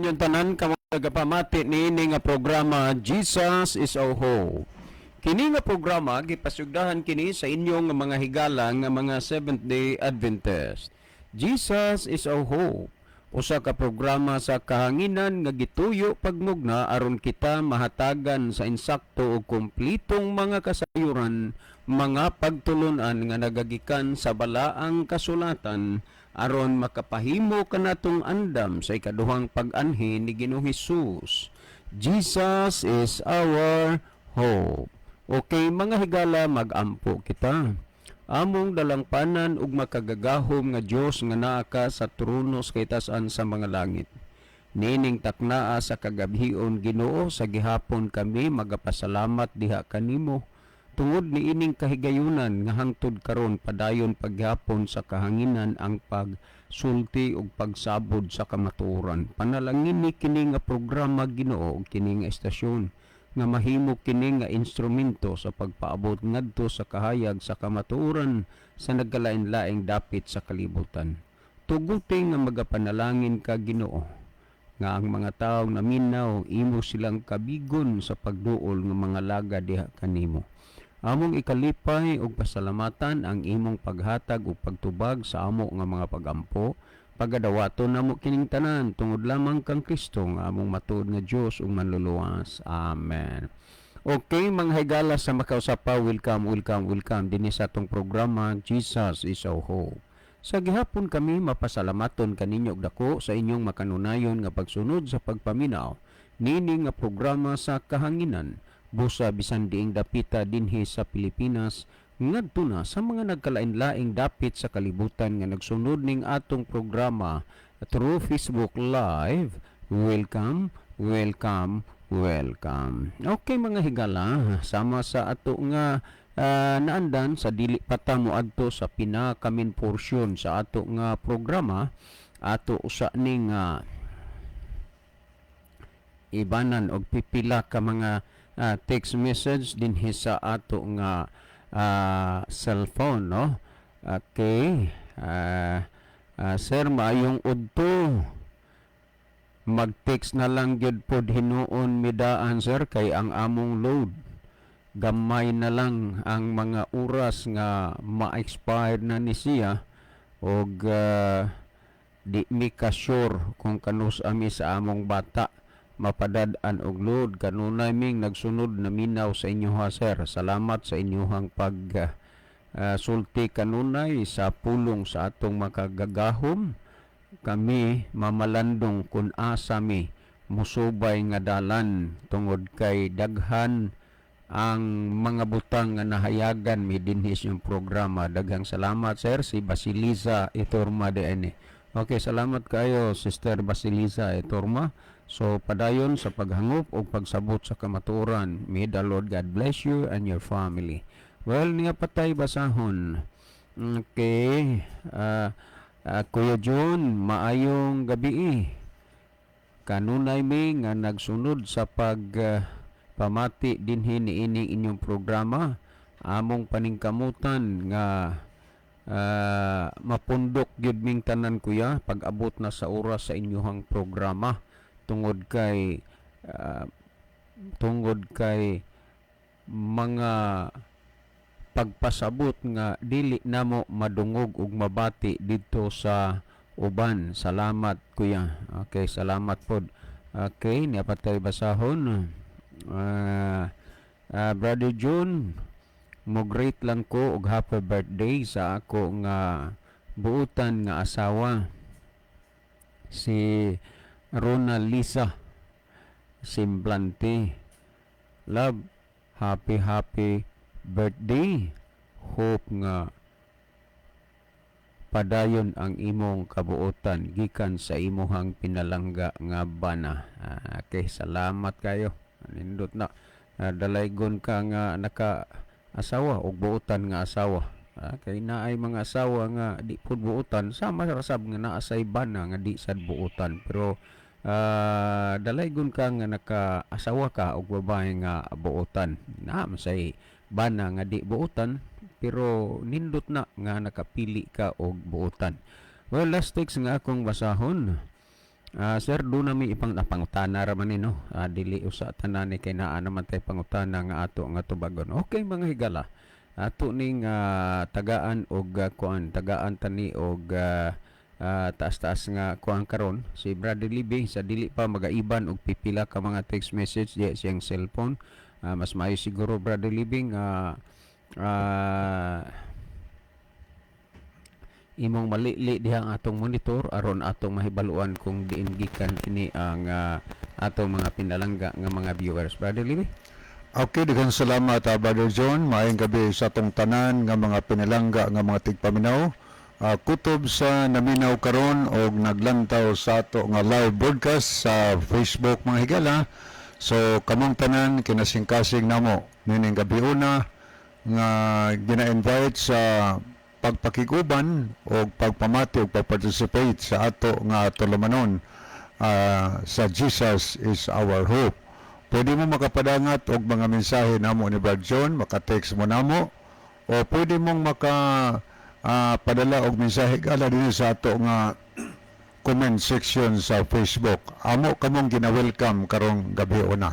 inyong tanan kamang tagapamati niini nga programa Jesus is our Hope. Kini nga programa gipasugdahan kini sa inyong mga higala nga mga Seventh-day Adventist. Jesus is our Hope. Usa ka programa sa kahanginan nga gituyo pagmugna aron kita mahatagan sa insakto ug kumplitong mga kasayuran, mga pagtulunan nga nagagikan sa balaang kasulatan aron makapahimo kanatong andam sa ikaduhang pag-anhi ni Ginoong Hesus. Jesus is our hope. Okay, mga higala, magampo kita. Among dalangpanan ug makagagahom nga Dios nga naa ka sa trono sa kitaas-an sa mga langit. Nining taknaa sa kagabhion Ginoo sa gihapon kami magapasalamat diha kanimo. Tungod ni ining kahigayunan nga hangtod karon padayon paghapon sa kahanginan ang pagsulti ug pagsabod sa kamatuoran. Panalangin ni kini nga programa Ginoo ug kini nga estasyon nga mahimo kini nga instrumento sa pagpaabot ngadto sa kahayag sa kamatuoran sa nagkalain-laing dapit sa kalibutan. Tuguti nga magapanalangin ka Ginoo nga ang mga tawo naminaw imo silang kabigon sa pagduol nga mga laga diha kanimo. Among ikalipay ug pasalamatan ang imong paghatag ug pagtubag sa amo nga mga pagampo. Pagadawaton namo kining tanan tungod lamang kang Kristo nga among matuod nga Dios ug manluluwas. Amen. Okay, mga higala sa makausapa, welcome dinhi sa atong programa Jesus is our Hope. Sa gihapon kami mapasalamaton kaninyo og dako sa inyong makanunayon nga pagsunod sa pagpaminaw nini nga programa sa kahanginan busa bisan diing dapita dinhi sa Pilipinas ngadto na sa mga nagkalain-laing dapit sa kalibutan nga nagsunod ning atong programa through Facebook Live. Welcome. Okay, mga higala, sama sa ato nga naandan sa dili pata moadto sa pinakamin porsyon sa ato nga programa, ato usa ning ibanan og pipila ka mga text message dinhi sa ato nga cellphone, no? Okay. Sir, maayong udto. Mag-text na lang gyud pod hinuon midaan, sir, kay ang among load gamay na lang ang mga oras nga ma-expire na ni siya og di mi ka sure kung kanus ami sa among bata mapadad-an og load. Kanunay ming nagsunod na minaw sa inyo ha, sir. Salamat sa inyong pag sulti kanunay sa pulong sa atong makagagahom. Kami mamalandong kun asa mi musubay nga dalan tungod kay daghan ang mga butang nga nahayagan mi dinhi sa programa. Daghang salamat, sir. Si Basilisa Iturma de. Okay, salamat kayo, Sister Basilisa Iturma. So, padayon sa paghangop o pagsabot sa kamatuoran. May the Lord God bless you and your family. Well, niya patay basahon. Okay. Kuya John, maayong gabi. Kanunay mi nga nagsunod sa pamati dinhi niining inyong programa. Among paningkamutan nga mapundok gyud ming tanan, kuya, pag-abot na sa oras sa inyong programa. Tungod kay mga pagpasabot nga dili namo madungog ug mabati dito sa uban. Salamat, kuya. Okay, salamat pod. Okay, niapatay basahon. Brother John, mo great lang ko og happy birthday sa ako nga buutan nga asawa, si Rona Lisa Simblante. Love, happy birthday. Hope nga padayon ang imong kabuotan gikan sa imuhang pinalangga nga bana. Okay, salamat kayo. Nindot na. Dalaygon ka nga naka-asawa o buotan nga asawa. Kay naay mga asawa nga di pud buotan, sama rasab nga naa sa bana nga di sad buotan. Pero dalaygon ka nga naka-asawa ka og babae nga buotan. Naam say bana nga di buotan, pero nindot na nga nakapili ka og buotan. Well, last text nga akong basahon. Sir, doon nami ipang pangutana raman ni no. Dili usa tanan ni kay naa naman tay pangutana nga ato nga tubagon. Okay mga higala. Ato ning tagaan og tagaan tani og taas-taas nga kuan karon si Brother Libby sa dili pa magaiban og pipila ka mga text message di siyang cellphone. Mas maayo siguro Brother Libby imong malili diha ang atong monitor aron atong mahibaluan kung diin gikan kini ang atong mga pinalangga nga mga viewers. Brother Libby? Okay, daghang salamat Brother John. Maayong gabi sa atong tanan nga mga pinalangga nga mga tigpaminaw. Kutob sa naminaw karon og naglantaw sa ato nga live broadcast sa Facebook mga higala. So kamong tanan kinasingkasing namo nining gabi una nga gina-invite sa pagpakiguban o pagpamati o pagparticipate sa ato nga tulumanon sa Jesus is our hope. Pwede mo makapadangat og mga mensahe namo ni Brad John, maka-text mo namo o pwede mong padala og mensahe gala din sa ato nga comment section sa Facebook. Amo kamong gina-welcome karong gabi una.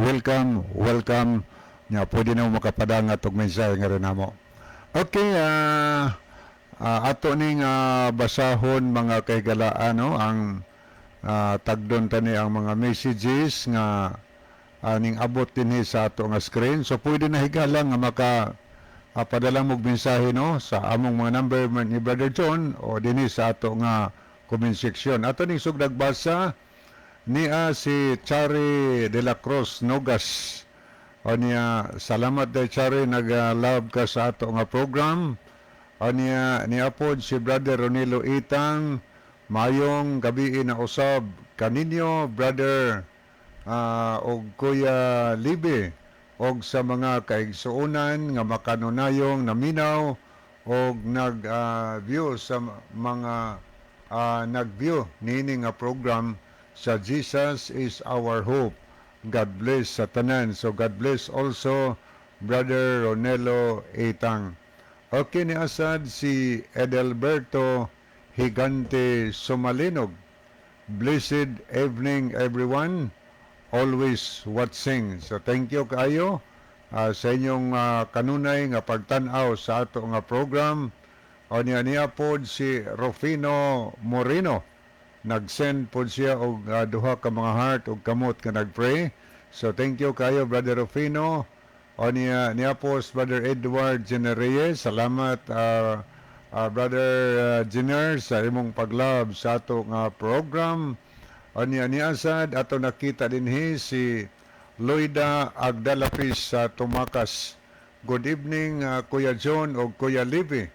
Welcome, welcome. Nya pwede na mo makapadangat og mensahe nga rin namo. Okay, ato ning basahon mga kaigalaan no ang tagdon tani ang mga messages nga ning abot dinhi sa ato nga screen. So pwede na higala nga padala mo mensahe no sa among mga number ni Brother John o dinhi sa ato nga comment section. Ato ning sugdag basa niya si Chari de la Cruz Nogas. O niya, salamat day Chari, nag-love ka sa ato nga program. O niya pod si Brother Ronilo Itang, mayong gabi na usab kaninyo, Brother og Kuya Libby, og sa mga kaigsuunan nga makanunayong naminaw og nag-view sa mga nag-view nini nga program sa Jesus is our hope. God bless sa tanan. So God bless also Brother Ronelo Itang. Okay ni asad si Edelberto Higante Sumalinog. Blessed evening everyone. Always watching. So thank you kayo sa inyong kanunay nga pagtan-aw sa ato nga program. O niya pod si Rufino Moreno. Nag-send po siya og duha ka mga heart og kamot nga nag-pray. So thank you kayo Brother Rufino. O niya po Brother Edward Genereyes. Salamat Brother Jenner sa imong paglab sa ato nga program. O niya asad ato nakita dinhi si Loida Agdalapis sa Tumakas. Good evening Kuya John o Kuya Libby.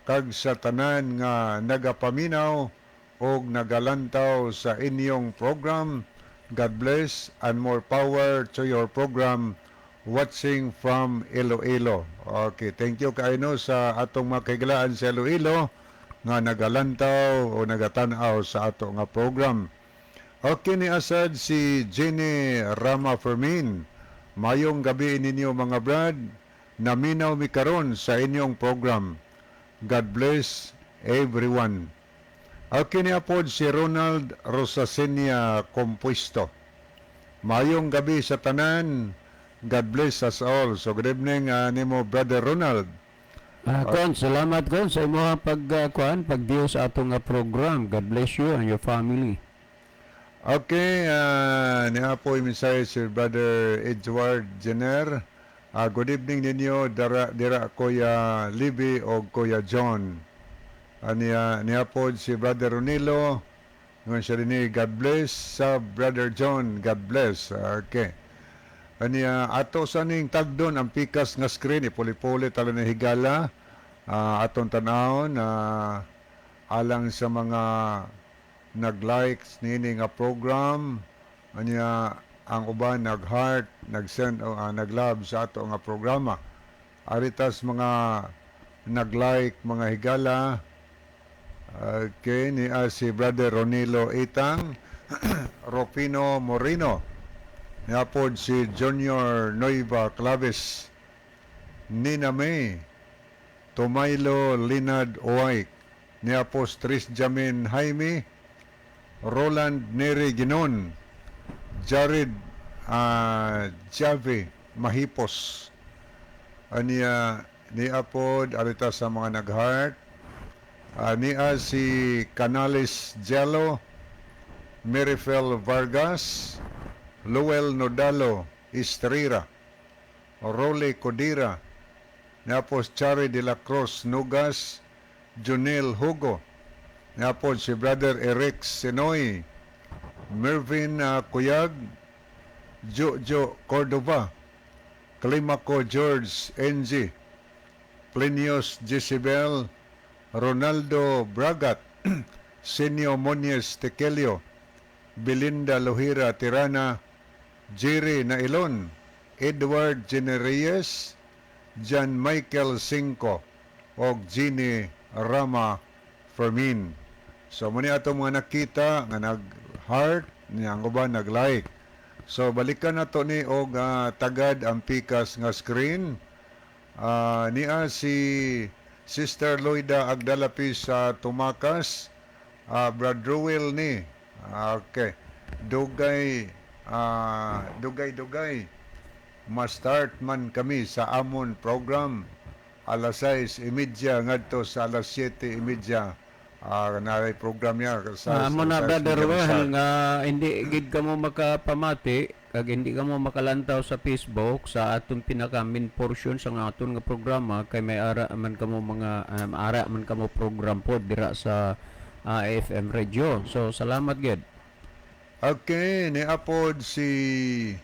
Kag sa tanan nga nagapaminaw og nagalantaw sa inyong program. God bless and more power to your program watching from Iloilo. Okay, thank you kaino sa atong mga kaigalaan sa Iloilo nga nagalantaw o nagatanaw sa ato nga program. Okay ni asad si Jenny Rama Fermin. Mayong gabi ninyo mga brad. Naminaw mi karon sa inyong program. God bless everyone. Okay ni apod si Ronald Rosacenia Compuesto. Mayong gabi sa tanan. God bless us all. So good evening nimo Brother Ronald. Salamat kon sa imong pag-view sa atong program. God bless you and your family. Okay, niya po yung mensahe si Brother Edward Jenner. Good evening ninyo, dira Kuya Libby o Kuya John. Niya po si Brother Ronilo. Ngun siya rin God bless sa Brother John. God bless. Okay. Ato sa ning tagdon ang pikas nga screen. Ipuli-puli tala na higala. Atong tanawon alang sa mga nag-likes nini nga program. Ang uban nag-heart, nag-send, nag-love sa ato nga programa. Aritas mga nag-like, mga higala. Okay, ni si Brother Ronilo Itang, Rufino Moreno, niapod si Junior Noiva Claves, Nina May, Tomailo Linad Oaik, niapos Tris Jamin Jaime, Roland Neri Ginon, Jared Jave Mahipos, aniya niya pod arita sa mga nag-heart, niya si Canales Jello, Merifel Vargas, Luel Nodalo Estrira, Role Codira, napos Chari de la Cruz Nugas, Junel Hugo, napos si Brother Eric Senoy, Mervin Cuyag, Jojo Cordova, Climaco George NG, Plinios Jezebel, Ronaldo Bragat, Senio Monies Tequelio, Belinda Lohira Tirana, Jerry Nailon, Edward Genereyes, John Michael Cinco, o Jeannie Rama Fermin. So muni ato mga nakita nga nag-heart, niya ang uban nag-like. So balikan nato ni og tagad ang pikas nga screen. Niya si Sister Loida Agdalapis sa Tumakas, Brad Ruel ni. Okay. Dugay ma-start man kami sa amon program alas 6:30 ngadto sa alas 7:30. Naray program niya sa Amo na brother well sa- nga hindi gid ka mo makapamati kag hindi ka mo makalantaw sa Facebook sa atong pinaka main portion sa nga aton nga programa kay may ara man kamo mga ara man kamo program pod dira sa AFM radio. So salamat gid. Okay, niapod si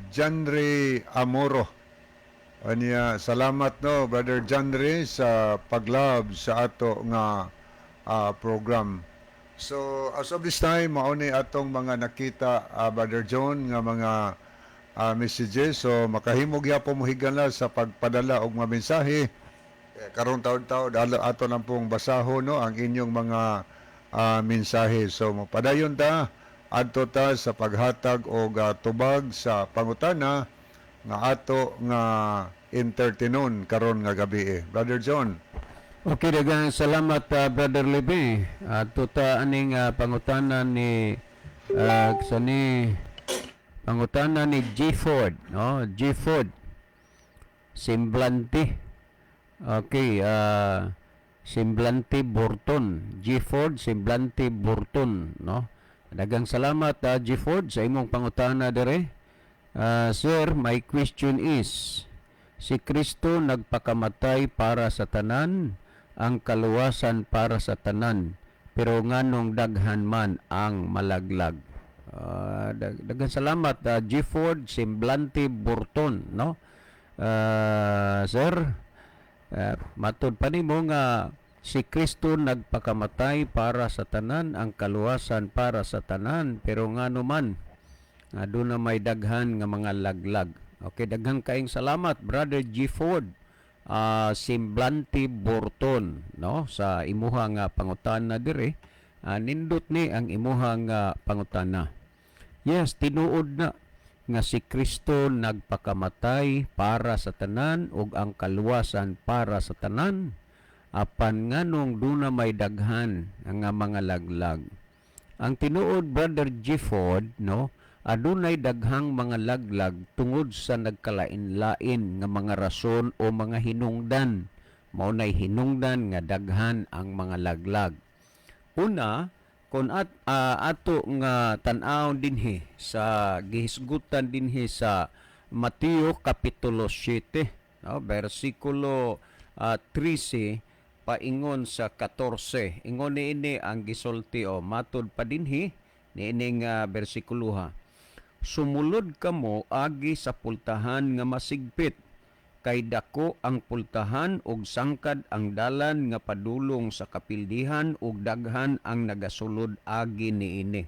Janre Amoro. Aniya, salamat no, Brother Janre, sa paglab sa ato nga program. So, as of this time, mauni atong mga nakita, Brother John, nga mga messages. So, makahimog yapon mo higala sa pagpadala og mga mensahe. Karong taon-taon, ato lang pong basaho no, ang inyong mga mensahe. So, mapadayon ta, adto ta sa paghatag og tubag sa pangutana nga ato nga entertainon karon nga gabi. Brother John. Okay, daghang salamat Brother Lebe. Tuta aning pangutana ni pangutana ni G Ford, no? G Ford Semblante. Okay, Semblante Burton. G Ford Semblante Burton, no? Daghang salamat G Ford sa imong pangutana dire. Sir, my question is, si Kristo nagpakamatay para sa tanan, ang kaluwasan para sa tanan, pero nganong daghan man ang malaglag. Daghang salamat G Ford Semblante Burton, no? Sir, matud pa nimo nga si Kristo nagpakamatay para sa tanan, ang kaluwasan para sa tanan, pero ngano man doon na may daghan nga mga laglag. Okay, daghang kaing salamat Brother G Ford Semblante Burton, no, sa imuha nga pangutana dire. Nindot ni ang imuha nga pangutana. Yes, tinuod na nga si Kristo nagpakamatay para sa tanan ug ang kaluwasan para sa tanan, apan nganong duna may daghan nga mga laglag. Ang tinuod Brother G Ford, no, adunay daghang mga laglag tungod sa nagkalain-lain nga mga rason o mga hinungdan. Maunay hinungdan nga daghan ang mga laglag. Una, kung ato nga tan-aw dinhi sa gihisgutan dinhi sa Mateo kapitulo 7, no, versikulo 13 paingon sa 14. Ingon niini ang gisulti o matud pa dinhi niining bersikuluha. Sumulod kamo agi sa pultahan nga masigpit, kay dako ang pultahan ug sangkad ang dalan nga padulong sa kapildihan ug daghan ang nagasulod agi niini.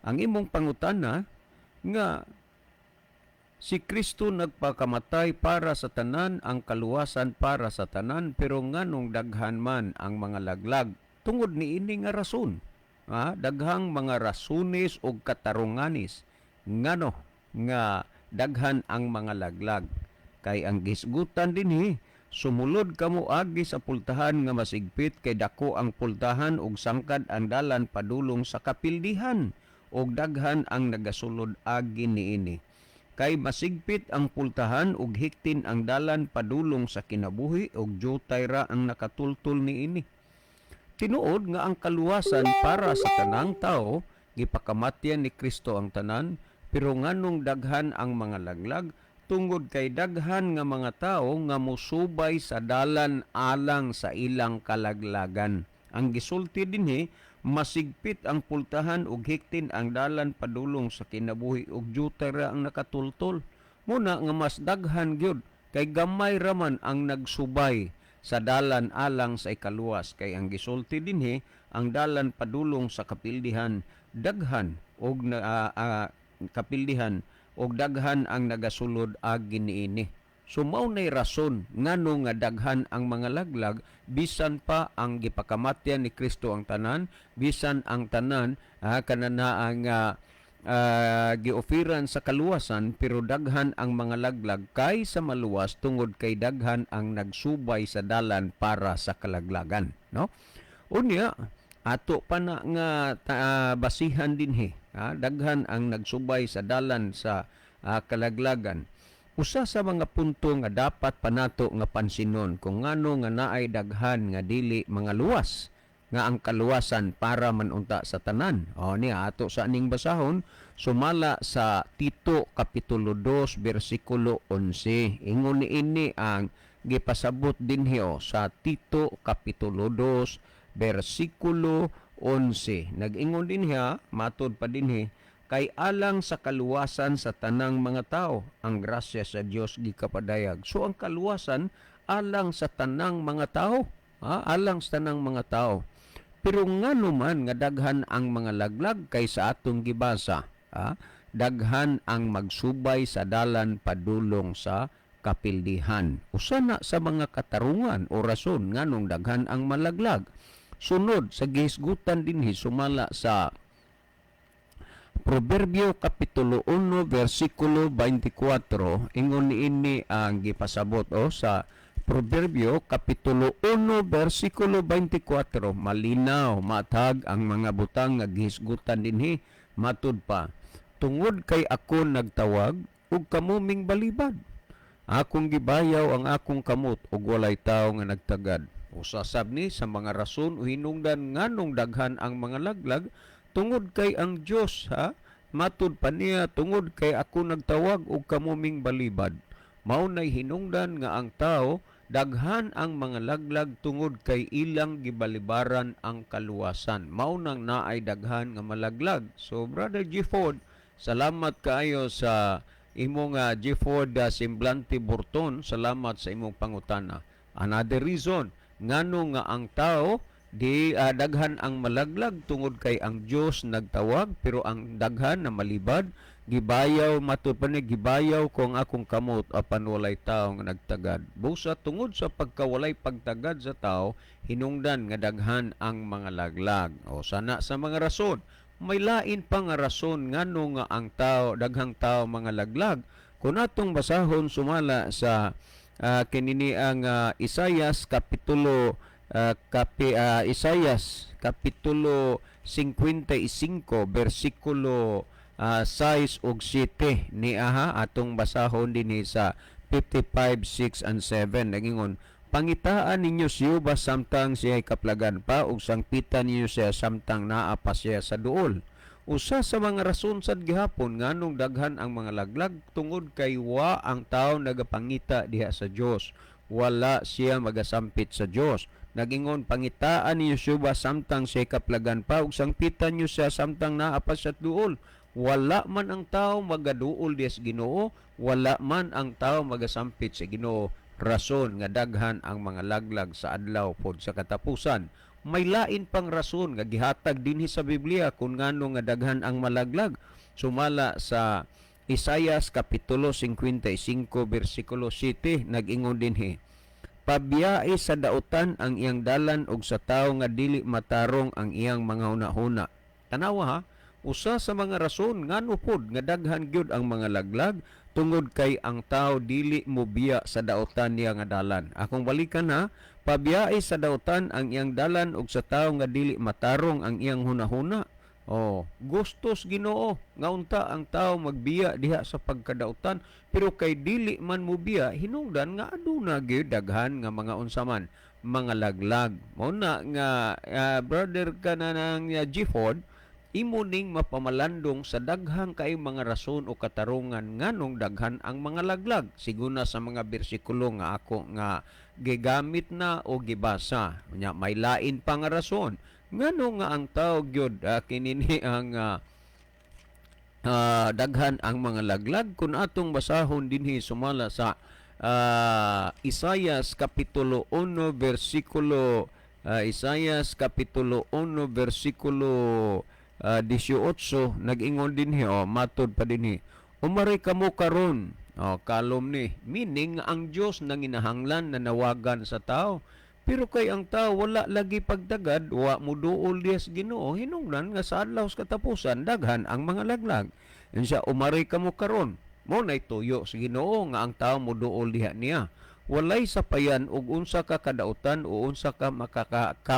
Ang imong pangutana nga si Kristo nagpakamatay para sa tanan, ang kaluwasan para sa tanan, pero nganong daghan man ang mga laglag tungod niini nga rason. Daghang mga rasunis o katarunganis ngano nga daghan ang mga laglag, kay ang gisgutan dinhi Sumulod kamo agi sa pultahan nga masigpit kay dako ang pultahan ug sangkad ang dalan padulong sa kapildihan ug daghan ang nagasulod agi niini. Kay masigpit ang pultahan ug hiktin ang dalan padulong sa kinabuhi ug jutay ra ang nakatultol niini. Tinuod nga ang kaluwasan para sa tanang tao, gipakamatyan ni Kristo ang tanan, pero nganong daghan ang mga laglag, tungod kay daghan nga mga tao nga musubay sa dalan alang sa ilang kalaglagan. Ang gisulti dinhi, masigpit ang pultahan ug hiktin ang dalan padulong sa kinabuhi ug jutay ra ang nakatultol. Muna nga mas daghan gyud kay gamay raman ang nagsubay sa dalan alang sa ikaluwas, kay ang gisulti dinhi ang dalan padulong sa kapildihan daghan og kapildihan og daghan ang nagasulod agi niini. So mao nay rason ngano nga daghan ang mga laglag bisan pa ang gipakamatyan ni Kristo ang tanan, bisan ang tanan kanana ang giofiran sa kaluwasan, pero daghan ang mga laglag kay sa maluwas tungod kay daghan ang nagsubay sa dalan para sa kalaglagan, no? Unya ato pa na nga basihan dinhi, daghan ang nagsubay sa dalan sa kalaglagan. Usa sa mga punto nga dapat panato nga pansinon kung ngano nga naay daghan nga dili mga luwas nga ang kaluwasan para manunta sa tanan. O niya ato sa aning basahon, sumala sa Tito Kapitulo 2 versikulo 11. Ingon niini ang gipasabot dinhi sa Tito Kapitulo 2 versikulo 11. Nag-ingon dinhi, matod pa dinhi, kay alang sa kaluwasan sa tanang mga tao, ang grasya sa Dios gikapadayag. So ang kaluwasan alang sa tanang mga tao, alang sa tanang mga tao. Pero ngano man nga daghan ang mga laglag kay sa atong gibasa, daghan ang magsubay sa dalan padulong sa kapildihan. Usa na sa mga katarungan o rason nganong daghan ang malaglag. Sunod sa gihisgutan dinhi sumala sa Proverbio Kapitulo 1 versikulo 24, ingon niini ang gipasabot sa Proverbio Kapitulo 1 versikulo 24, malinaw matag ang mga butang nga gihisgutan dinhi, matud pa, tungod kay ako nagtawag ug kamuming balibad. Akong gibayaw ang akong kamot ug walay tawo nga nagtagad. Usasab ni sa mga rason o hinungdan nganong daghan ang mga laglag, tungod kay ang Dios, matud pa niya, tungod kay ako nagtawag ug kamuming balibad. Mao nay hinungdan nga ang tao daghan ang mga laglag tungod kay ilang gibalibaran ang kaluwasan. Mao nang naay daghan nga malaglag. So Brother G. Ford, salamat kaayo sa imong G. Ford Semblante Burton, salamat sa imong pangutana. Another reason ngano nga ang tao di daghan ang malaglag tungod kay ang Dios nagtawag, pero ang daghan na malibad gibayaw, matud pa ni gibayaw kung akong kamot apan walay tawo nga nagtagad. Busa tungod sa pagkawalay pagtagad sa tao, hinungdan nga daghan ang mga laglag. O sana sa mga rason, may lain pa nga rason ngano nga ang tao, daghang tao mga laglag. Kung atong basahon sumala sa kinini ang Isaias Kapitulo Isaias Kapitulo 55 versikulo 6 ug 7 ni atong basahon dinhi sa 55, 6 and 7. Nagingon, pangitaan ninyo siya ba samtang siya kaplagan pa ug sangpitan ninyo siya samtang naa pa siya sa duol. Usa sa mga rason sad gihapon nganong daghan ang mga laglag tungod kay wa ang tawo nagapangita diha sa Dios. Wala siya magasampit sa Dios. Nagingon, pangitaan niyo siya ba samtang siya kaplagan pa ug sangpitan niyo siya samtang naa pa siya duol. Wala man ang tao magaduol diha sa Ginoo, wala man ang tao magasampit sa Ginoo. Rason nga daghan ang mga laglag sa adlaw pod sa katapusan. May lain pang rason nga gihatag dinhi sa Biblia kung ngano nga daghan ang malaglag. Sumala sa Isaias Kapitulo 55 versikulo 7, nag-ingon dinhi, pabiyai sa dautan ang iyang dalan og sa tawo nga dili matarong ang iyang mga hunahuna. Tanawa Usa sa mga rason ngano pod nga daghan gyud ang mga laglag tungod kay ang tao dili mo biya sa daotan niya nga dalan. Akong balikan ha, pabiyae sa daotan ang iyang dalan ug sa tao nga dili matarong ang iyang hunahuna. Oh, gustos Ginoo nga unta ang tao magbiya diha sa pagkadautan, pero kay dili man mo biya hinungdan nga aduna gyud daghan nga mga unsaman mga laglag. Mao na nga brother kanang Gifford, imo ning mapamalandong sa daghang kay mga rason o katarungan nganong daghan ang mga laglag siguna sa mga bersikulo nga ako nga gigamit na o gibasa. Nya may lain pa nga rason ngano nga ang tao gyud kinini ang daghan ang mga laglag kung atong basahon dinhi sumala sa Isaias kapitulo 1 versikulo Isaias kapitulo 1 versikulo 18 nag-ingon dinhi matod pa dinhi umari kamo karon kalom ni meaning ang Dios nanginahanglan na nawagan sa tao. Pero kay ang tao wala lagi pagdagad, wa mo duol dias Ginoo, hinungdan nga sa adlaw sa katapusan daghan ang mga laglag. Unsa umari kamo karon, mo nay tuyo sa Ginoo nga ang tao mo duol diha niya. Walay sapayan og unsa ka kadautan o unsa ka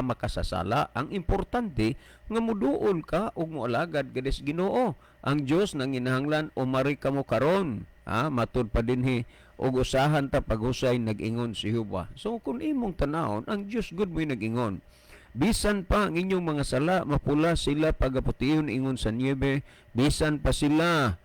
makasasala. Ang importante nga moduol ka og moalagad kades Ginoo. Ang Dios nanginahanglan umari kamo karon. Matud pa dinhi og usahan ta paghusay nag-ingon si Jehova. So kung imong tanawon, ang Dios gud mo'y nag-ingon. Bisan pa ang inyong mga sala mapula sila pagaputiyon ingon sa niebe, bisan pa sila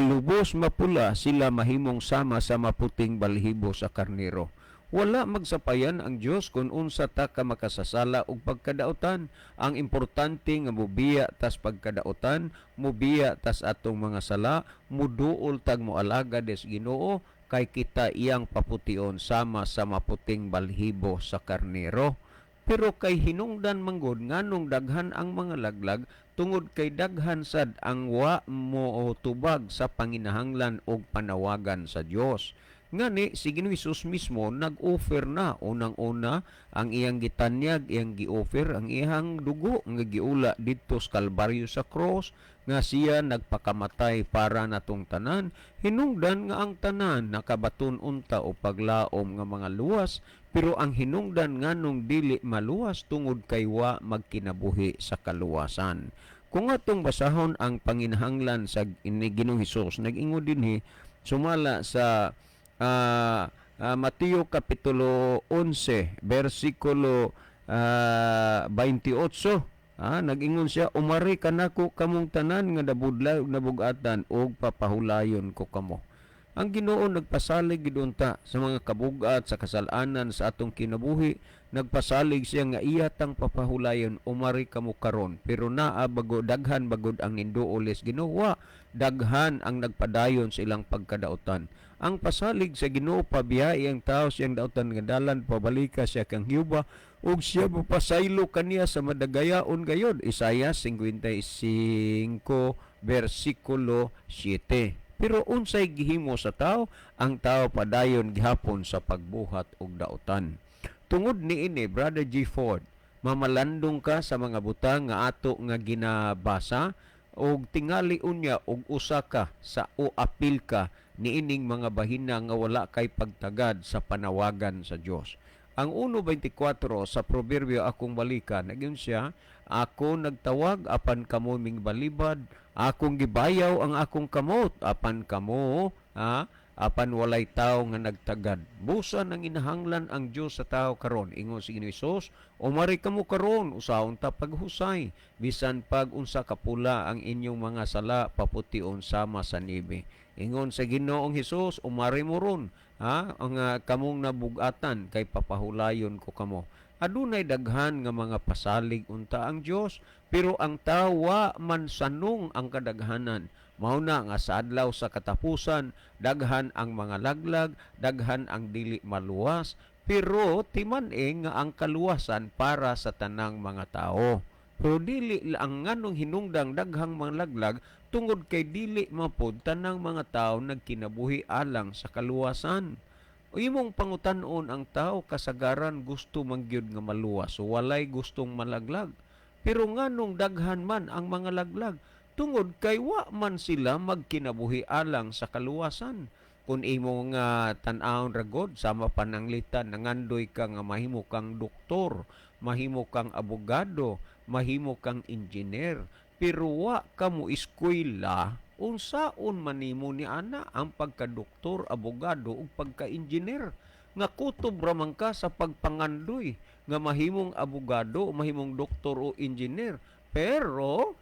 lubos mapula sila mahimong sama sa maputing balhibo sa karnero. Wala magsapayan ang Dios kung unsa ta ka makasasala og pagkadautan. Ang importante nga mubiya tas pagkadautan, mubiya tas atong mga sala, muduol tag moalaga des Ginoo kay kita iyang papution sama sa maputing balhibo sa karnero. Pero kay hinungdan manggod nganong daghan ang mga laglag tungod kay daghan sad ang wa mo tubag sa panginahanglan og panawagan sa Dios. Ngani si Ginoong Hesus mismo nag-offer na unang-una ang iyang gitanyag, iyang gi-offer ang iyang dugo nga giula didto sa Kalbaryo sa cross nga siya nagpakamatay para natong tanan. Hinungdan nga ang tanan nakabaton unta o paglaom nga mga luwas, pero ang hinungdan nganong dili maluwas tungod kay wa magkinabuhi sa kaluwasan. Kung atong basahon ang panginahanglan sa Ginoong Hesus, nag-ingon dinhi sumala sa Mateo kapitulo 11 versikulo 28 nag-ingon siya umari kanako kamong tanan nga nabudlay ug nabugatan og papahulayon ko kamo. Ang Ginoo nagpasalig gidunta sa mga kabugat sa kasalanan sa atong kinabuhi. Nagpasalig siya nga iyatang papahulayon umari kamo karon, pero naa bago daghan bagod ang ninduoles Ginoo, daghan ang nagpadayon sa ilang pagkadautan. Ang pasalig sa Ginoo pabiyae ang tao siyang dautan nga dalan pabalika siya kang Jehova ug siya mapasaylo kaniya sa madagayaon gayod. Isaiah 55 versikulo 7. Pero unsay gihimo sa tao, ang tao padayon gihapon sa pagbuhat og dautan. Tungod niini Brother G. Ford, mamalandong ka sa mga butang nga ato nga ginabasa og tingali unya og usa ka sa o apil ka niining mga bahina nga wala kay pagtagad sa panawagan sa Dios. Ang 1:24 sa proverbio akong balikan, nagyon siya, ako nagtawag apan kamo ming balibad, akong gibayaw ang akong kamot apan kamo apan walay tao nga nagtagad. Busa nang inahanglan ang Dios sa tao karon, ingon si Ginoong Hesus, umari kamo karon usahon ta paghusay, bisan pag unsa kapula ang inyong mga sala papution sama sa nibe. Ingon sa Ginoong Hesus, umari mo ron ang kamong nabugatan kay papahulayon ko kamo. Adunay daghan nga mga pasalig unta ang Dios, pero ang tawa man sanong ang kadaghanan. Mauna nga sa adlaw sa katapusan, daghan ang mga laglag, daghan ang dili maluwas, pero timan nga ang kaluwasan para sa tanang mga tao. Pero dili ang nganong hinungdang daghang mga laglag tungod kay dili mapod tanang mga tao nagkinabuhi alang sa kaluwasan. O imong pangutan-on ang tao kasagaran gusto mangyud nga maluwas, so walay gustong malaglag. Pero nganong daghan man ang mga laglag, tungod kay wa man sila magkinabuhi alang sa kaluwasan. Kung imo nga tan-awon ragod sama pananglitan nangandoy ka nga mahimo kang doktor, mahimo kang abogado, mahimo kang engineer, pero wa ka mo eskwela, unsaon man nimo ni ana ang pagka-doktor, abogado ug pagka-engineer? Nga kutob ra man ka sa pagpangandoy nga mahimong abogado, mahimong doktor o engineer. Pero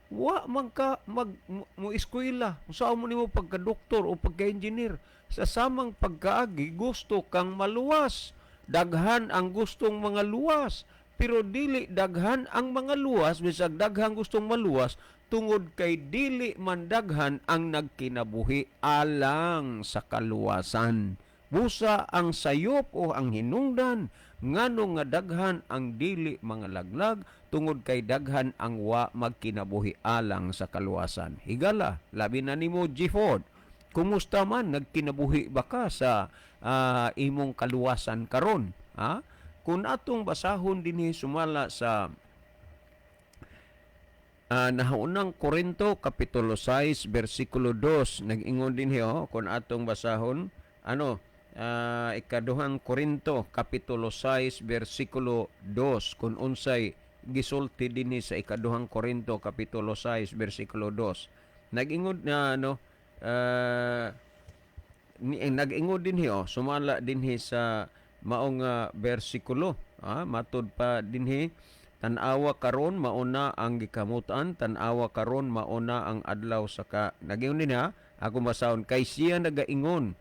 wa man ka mo eskwela. Unsaon mo nimo pagka-doktor o pagka-engineer? Sa samang pagkaagi gusto kang maluwas. Daghan ang gustong mga luwas, pero dili daghan ang mga luwas bisag daghang gustong maluwas tungod kay dili man daghan ang nagkinabuhi alang sa kaluwasan. Busa ang sayop o ang hinungdan ngano nga daghan ang dili mga laglag tungod kay daghan ang wa magkinabuhi alang sa kaluwasan. Higala, labi na nimo G. Ford. Kumusta man nagkinabuhi ba ka sa imong kaluwasan karon? Ha? Kung atong basahon dinhi sumala sa nahaunang Korinto kapitulo 6 bersikulo 2 nag-ingon dinhi kung atong basahon ikaduhang Korinto kapitulo 6 bersikulo 2 kung unsay gisulti dinhi sa ikaduhang Korinto kapitulo 6 bersikulo 2 nag-ingon na nag-ingon dinhi sumala dinhi sa maong bersikulo matud pa dinhi tan-awa karon mauna ang gikamutan, tan-awa karon mauna ang adlaw sa nagingon din ako masahon kay siya nagaingon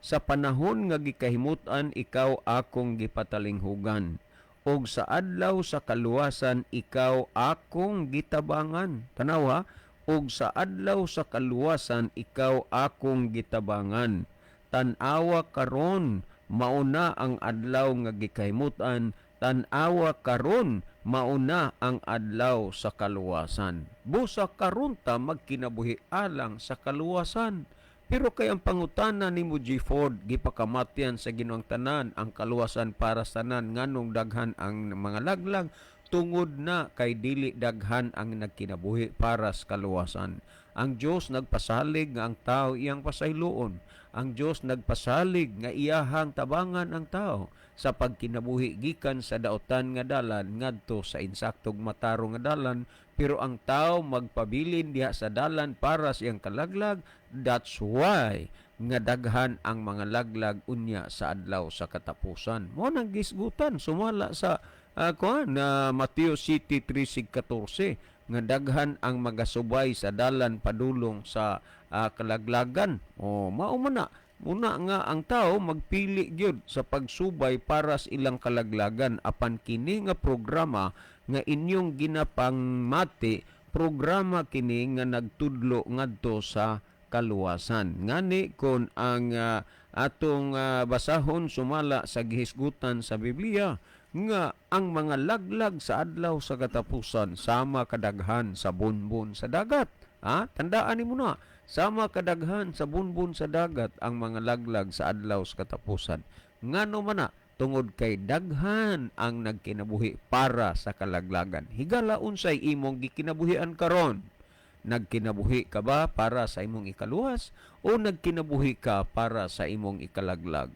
sa panahon nga gikahimutan ikaw akong gipatalinghugan og sa adlaw sa kaluwasan ikaw akong gitabangan. Tanawa, og sa adlaw sa kaluwasan ikaw akong gitabangan. Tan-awa karon mauna ang adlaw nga gikahimutan, tan-awa karon mauna ang adlaw sa kaluwasan. Busa karon ta magkinabuhi alang sa kaluwasan. Pero kay ang pangutana ni G. Ford gipakamatyan sa Ginoong tanan ang kaluwasan para sa tanan nganong daghan ang mga laglag tungod na kay dili daghan ang nagkinabuhi para sa kaluwasan. Ang Dios nagpasalig nga ang tao iyang pasayloon. Ang Dios nagpasalig nga iyahang tabangan ang tao sa pagkinabuhi gikan sa daotan nga dalan ngadto sa insaktog mataro nga dalan, pero ang tao magpabilin diha sa dalan para sa iyang kalaglag. That's why nga daghan ang mga laglag unya sa adlaw sa katapusan. Mo nang gisgutan sumala sa Mateo City 3:14 nga daghan ang magasubay sa dalan padulong sa kalaglagan. Mao man na una nga ang tao magpili gyud sa pagsubay para sa ilang kalaglagan apan kini nga programa nga inyong ginapangmati, programa kini nga nagtudlo ngadto sa kaluwasan. Ngani kung ang atong basahon sumala sa gihisgutan sa Biblia nga ang mga laglag sa adlaw sa katapusan sama kadaghan sa bunbun sa dagat. Tandaan nimo na, sama kadaghan sa bunbun sa dagat ang mga laglag sa adlaw sa katapusan. Ngano man na, tungod kay daghan ang nagkinabuhi para sa kalaglagan. Higala unsay imong gikinabuhian karon? Nagkinabuhi ka ba para sa imong ikaluwas o nagkinabuhi ka para sa imong ikalaglag?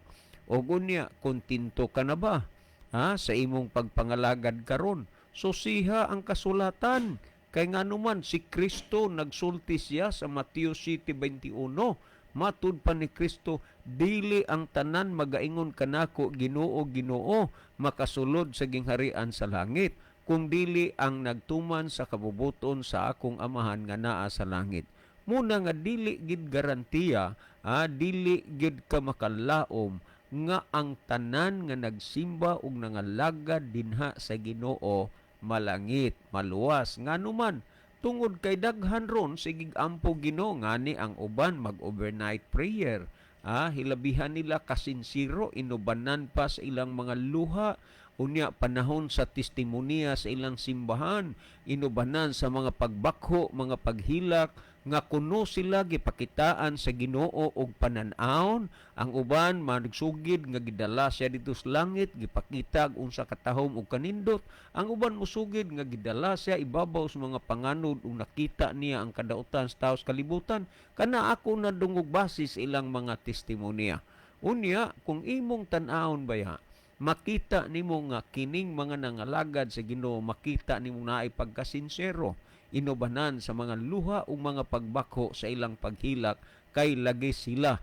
O gunya, kontento ka na ba sa imong pagpangalagad karon? Siha ang kasulatan. Kay ngano man si Kristo nagsulti siya sa Mateo 7:21. Matud pa ni Kristo, dili ang tanan magaingon kanako Ginoo Ginoo makasulod sa gingharian sa langit, kung dili ang nagtuman sa kabubuton sa akong amahan nga naa sa langit. Muna nga dili gid garantiya, dili gid ka makalaom nga ang tanan nga nagsimba ug nangalagad dinha sa Ginoo malangit, maluwas. Ngano man, tungod kay daghan ron sigig ampo Ginoo ngani ang uban mag-overnight prayer. Hilabihan nila kasinsiro, inubanan pa sa ilang mga luha, unya panahon sa testimonya sa ilang simbahan, inubanan sa mga pagbakho, mga paghilak, nga kuno sila gipakitaan sa Ginoo og panan-awon, ang uban magsugid nga gidala siya dito sa langit, gipakita og unsa katahom og kanindot, ang uban musugid nga gidala siya ibabaw sa mga panganod ug nakita niya ang kadautan sa taos kalibutan. Kana ako nadungog basis ilang mga testimonya. Unya, kung imong tan-awon baya, makita nimo nga kining mga nangalagad sa Ginoo, makita nimo naay pagkasinsero, inubanan sa mga luha o mga pagbako sa ilang paghilak, kay lagi sila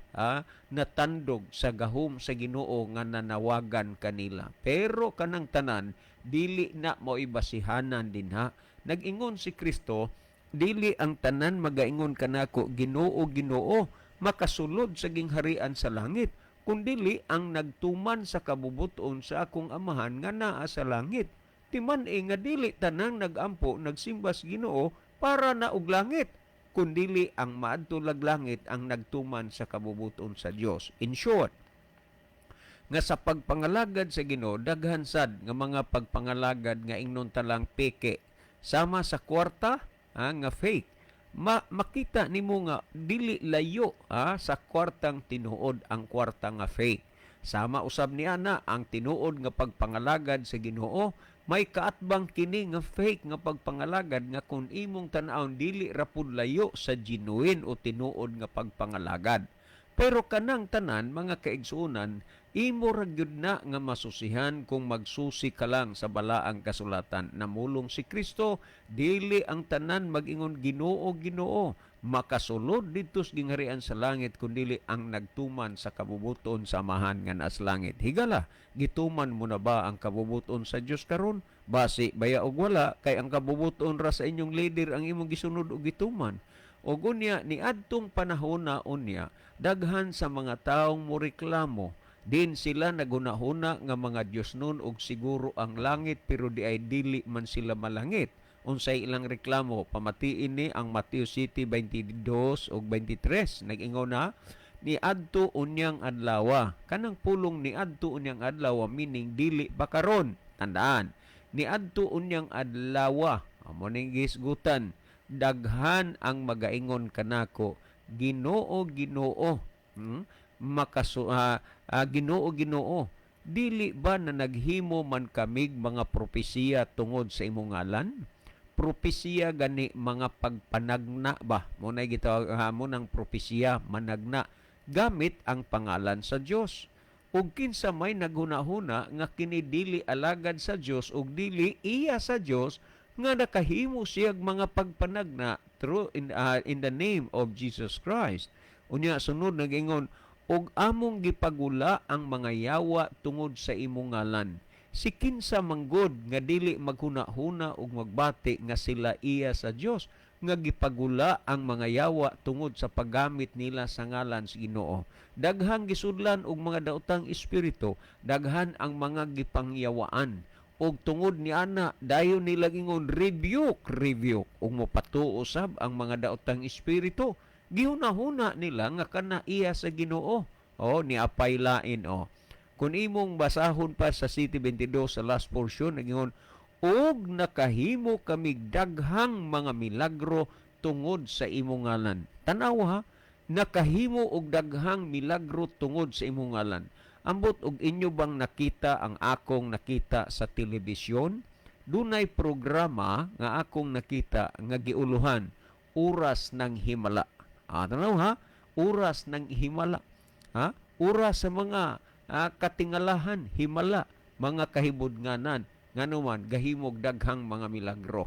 natandog sa gahom sa Ginoo nga nanawagan kanila. Pero kanang tanan dili na mo ibasihanan dinha. Nag-ingon si Kristo, dili ang tanan magaingon kanako Ginoo, Ginoo, makasulod sa gingharian sa langit, kundili ang nagtuman sa kabubuton sa akong amahan nga naa sa langit. Timan nga dili tanang nagampo nagsimbas Ginoo para na og langit, kundili ang maadto lag langit ang nagtuman sa kabubuton sa Dios. In short, nga sa pagpangalagad sa Ginoo daghan sad nga mga pagpangalagad nga ingnon talang peke sama sa kwarta nga fake. Makita nimo nga dili layo sa kwartang tinuod ang kwarta nga fake. Sama usab ni ana ang tinuod nga pagpangalagad sa Ginoo, may kaatbang kini nga fake nga pagpangalagad nga kung imong tan-awon dili ra pud layo sa genuine o tinuod nga pagpangalagad. Pero kanang tanan mga kaigsuonan, imo ra gyud na nga masusihan kung magsusi ka lang sa balaang kasulatan. Namulong si Kristo, dili ang tanan mag-ingon Ginoo, Ginoo, makasulod dito sa gingharian sa langit kundi ang nagtuman sa kabubuton sa amahan nga naas langit. Higala, gituman mo na ba ang kabubuton sa Dios karon? Basi baya og wala kay ang kabubuton ra sa inyong leader ang imong gisunod og gituman. O unya ni adtong panahon na unya, daghan sa mga taong moreklamo, din sila nagunahuna nga mga Dios nun og siguro ang langit pero di ay dili man sila malangit. Unsay ilang reklamo, pamatiin ni ang Mateo City 22 ug 23. Nag-ingon na, ni adto unyang adlaw. Kanang pulong ni adto unyang adlaw meaning dili pa karon. Tandaan, ni adto unyang adlaw, amo ning gisgutan, daghan ang magaingon kanako, Ginoo, Ginoo. Ginoo, Ginoo. Dili ba na naghimo man kamig mga propesiya tungod sa imong ngalan? Propesiya gani mga pagpanagna ba? Munay gitawag mo ng propesiya managna gamit ang pangalan sa Dios. Ug kinsa may naghunahuna nga kini dili alagad sa Dios ug dili iya sa Dios nga nakahimo siyag mga pagpanagna through in the name of Jesus Christ. Unya sunod nag-ingon, ug among gipagula ang mga yawa tungod sa imong ngalan. Si kinsa manggod nga dili maghuna-huna ug magbati nga sila iya sa Dios, nga gipagula ang mga yawa tungod sa paggamit nila sa ngalan sa Ginoo. Daghang gisudlan og mga daotang espiritu, daghan ang mga gipangyawaan. Og tungod ni ana, dayon nila gingon rebuke, ug mopatuo usab ang mga daotang espiritu. Gihuna-huna nila nga kana iya sa Ginoo. Ni apay lain Kung imong basahon pa sa City 22 sa last portion, nagingon, og nakahimo kami daghang mga milagro tungod sa imong ngalan. Tanaw ha, nakahimo og daghang milagro tungod sa imong ngalan. Ambot og inyo bang nakita ang akong nakita sa telebisyon? Dunay programa nga akong nakita nga giuluhan, Oras ng Himala. Tanaw ha, Oras ng Himala. Oras sa mga katingalahan, himala, mga kahibudnganan, nganuman gahimog daghang mga milagro.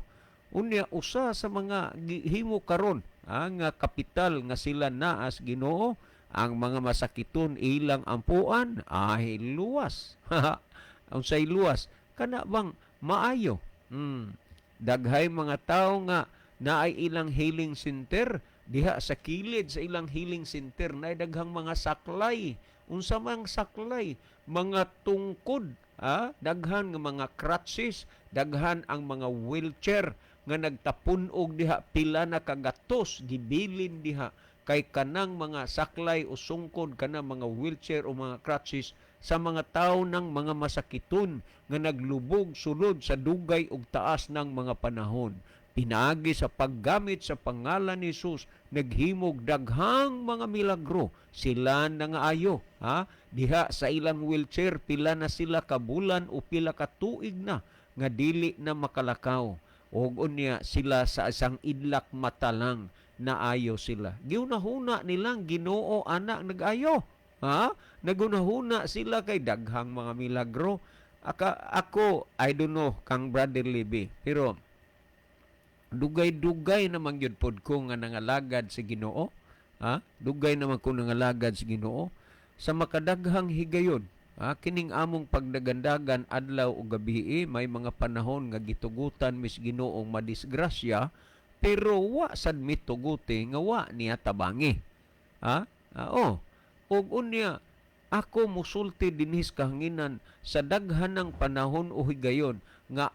Unya usa sa mga gihimo karon ang kapital nga sila naas Ginoo, ang mga masakiton ilang ampuan ay luwas. Unsay luwas? Kana bang maayo? Daghay mga tawo nga naay ilang healing center, diha sa kilid sa ilang healing center naay daghang mga saklay. Unsa mang saklay, mga tungkod, daghan nga mga crutches, daghan ang mga wheelchair nga nagtapunog diha, pila na kagatos gibilin diha kay kanang mga saklay o sungkod kanang mga wheelchair o mga crutches sa mga tawo ng mga masakiton nga naglubog sulod sa dugay ug taas ng mga panahon. Pinaagi sa paggamit sa pangalan ni Jesus, naghimog daghang mga milagro. Sila nangaayo, diha sa ilang wheelchair, pila na sila kabulan o pila ka tuig na nga dili na makalakaw. Og unya sila sa isang idlak mata lang naayo sila. Giunahuna nilang Ginoo anak nagayo. Nagunahuna sila kay daghang mga milagro. Ako, I don't know kang Brother Libby, pero dugay-dugay naman yun pod ko nga nangalagad si Ginoo. Dugay naman ko nangalagad si Ginoo. Sa makadaghang higayon, kining among pagdagandagan adlaw o gabi, may mga panahon nga gitugutan mis Ginoong madisgrasya, pero wa sad mituguti nga wa niya tabangi. Og unya, ako musulti dinhis kahanginan sa daghanang panahon o higayon nga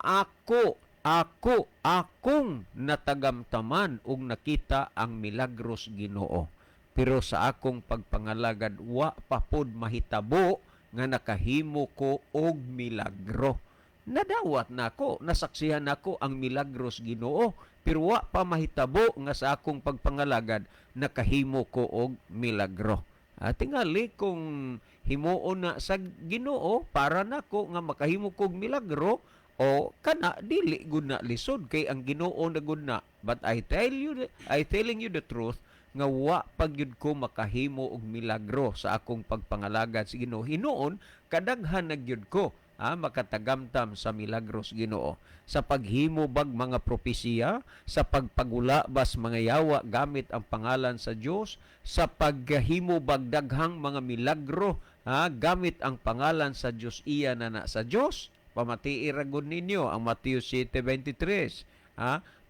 akong natagamtaman ug nakita ang milagros Ginoo. Pero sa akong pagpangalagad, wa pa pod mahitabo nga nakahimo ko og milagro. Nadawat nako, nasaksihan nako ang milagros Ginoo, pero wa pa mahitabo nga sa akong pagpangalagad nakahimo ko og milagro. Tingali kung himuon na sa Ginoo para nako nga makahimo ko og milagro, o kana dili gud na lisod kay ang Ginoo na gud na. But I telling you the truth nga wa pagyud ko makahimo og milagro sa akong pagpangalagad sa Ginoo. Hinuon kadaghan nagyud ko makatagamtam sa milagros Ginoo sa paghimo bag mga propesiya, sa pagpagula bas mga yawa gamit ang pangalan sa Dios, sa paghimo bag daghang mga milagro gamit ang pangalan sa Dios iya na sa Dios. Pamatii ragon ninyo ang Mateo 7:23.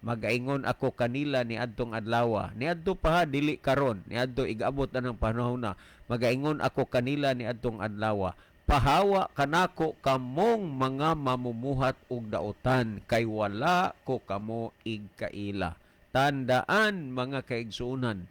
Magaingon ako kanila ni adtong adlaw. Ni adto pa dili karon, ni adto igaabot na ng panahon na. Magaingon ako kanila ni adtong adlaw. Pahawa kanako kamong mga mamumuhat og daotan kay wala ko kamo igkaila. Tandaan mga kaigsuunan.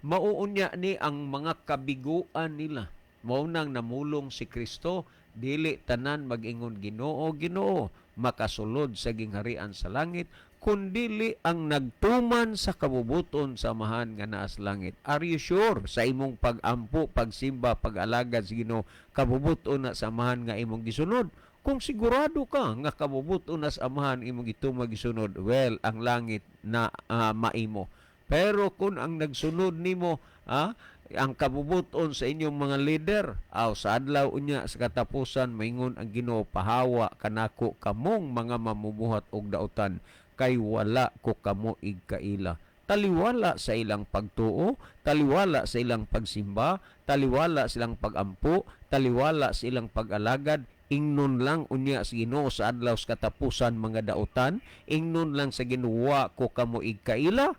Mauunya ni ang mga kabiguan nila. Mao nang namulong si Kristo, dili tanan magingon Ginoo, Ginoo, makasulod sa gingharian sa langit, kundili ang nagtuman sa kabubuton sa amahan nga naa sa langit. Are you sure sa imong pagampo, pagsimba, pag-alagad sa Ginoo, kabubuton na sa amahan nga imong gisunod? Kung sigurado ka nga kabubuton na sa amahan imong gitumag gisunod, well, ang langit na maimo. Pero kung ang nagsunod nimo, ang kabubuton sa inyong mga leader, sa adlaw unya sa katapusan maingon ang Ginoo, pahawa kanako kamong mga mamumuhat og daotan kay wala ko kamo igkaila. Taliwala sa ilang pagtuo, taliwala sa ilang pagsimba, taliwala sa ilang pagampo, taliwala sa ilang pag-alagad. Ingnon lang unya sa Ginoo sa adlaw sa katapusan mga daotan, ingnon lang sa Ginoo, ko kamo igkaila,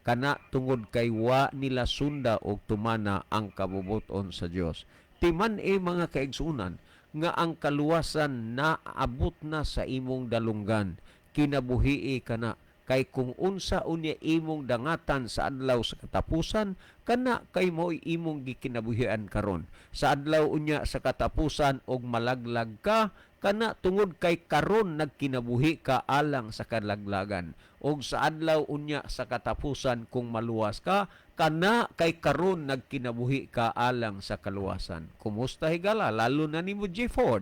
kana tungod kay wa nila sunda og tumana ang kabubuton sa Dios. Timan mga kaigsunan nga ang kaluwasan naabot na sa imong dalunggan, kinabuhii kana kay kung unsa unya imong dangatan sa adlaw sa katapusan, kana kay mo'y imong gikinabuhian karon. Sa adlaw unya sa katapusan og malaglag ka, kana tungod kay karon nagkinabuhi ka alang sa kalaglagan. Og sa adlaw unya sa katapusan kung maluwas ka, kana kay karon nagkinabuhi ka alang sa kaluwasan. Kumusta higala? Lalo na ni G. Ford.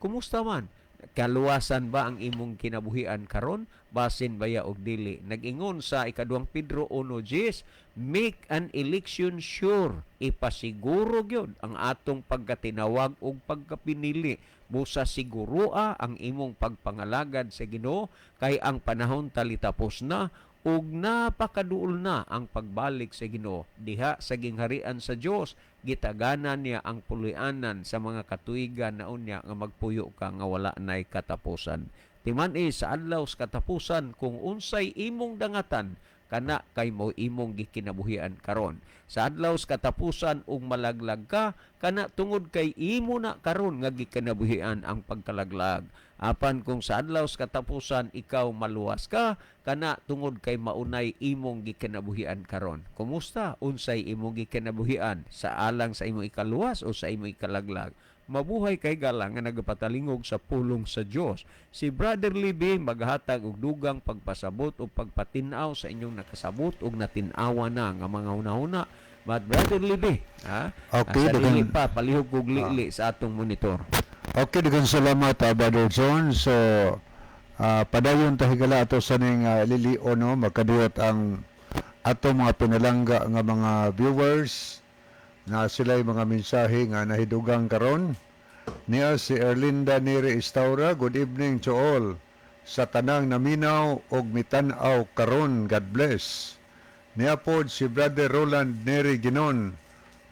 Kumusta man? Kaluwasan ba ang imong kinabuhian karon? Basin baya og dili? Nag-ingon sa ikaduhang Pedro 1:10, make an election sure. Ipasiguro gyud ang atong pagkatinawag og pagkapinili. Busa sigurua ang imong pagpangalagad sa Ginoo kay ang panahon talitapos na ug napakaduol na ang pagbalik sa Ginoo. Diha sa gingharian sa Dios, gitaganan niya ang pulianan sa mga katuigan na unya nga magpuyo ka nga wala nay katapusan. Timan sa adlaw sa katapusan kung unsay imong dangatan, kana kay mo imong gikinabuhian karon. Sa adlaw sa katapusan ug malaglag ka, kana tungod kay imo na karon nga gikinabuhian ang pagkalaglag. Apan kung sa adlaw sa katapusan ikaw maluwas ka, kana tungod kay maunay imong gikinabuhian karon. Kumusta? Unsay imong gikinabuhian? Sa alang sa imong ikaluwas o sa imong ikalaglag? mabuhay kay galang nga nagapatalingog sa pulong sa Dios. Si Brother Libby maghatag og dugang pagpasabot o pagpatinaw sa inyong nakasabot ug natinawa na nga mga hunahuna. But Brother Libby, Okay, sa lili daghang- pa palihog og lili sa atong monitor. Okay, daghang salamat, Brother John. So, padayon tahigala ato sa ning lilio, no, magkadiyot ang ato mga pinalangga nga mga viewers na sila'y mga mensahe nga nahidugang karon. Niya si Erlinda Neri Istaura, good evening to all. Sa tanang naminaw og mitan-aw karon, God bless. Niya pod si Brother Roland Neri Ginon,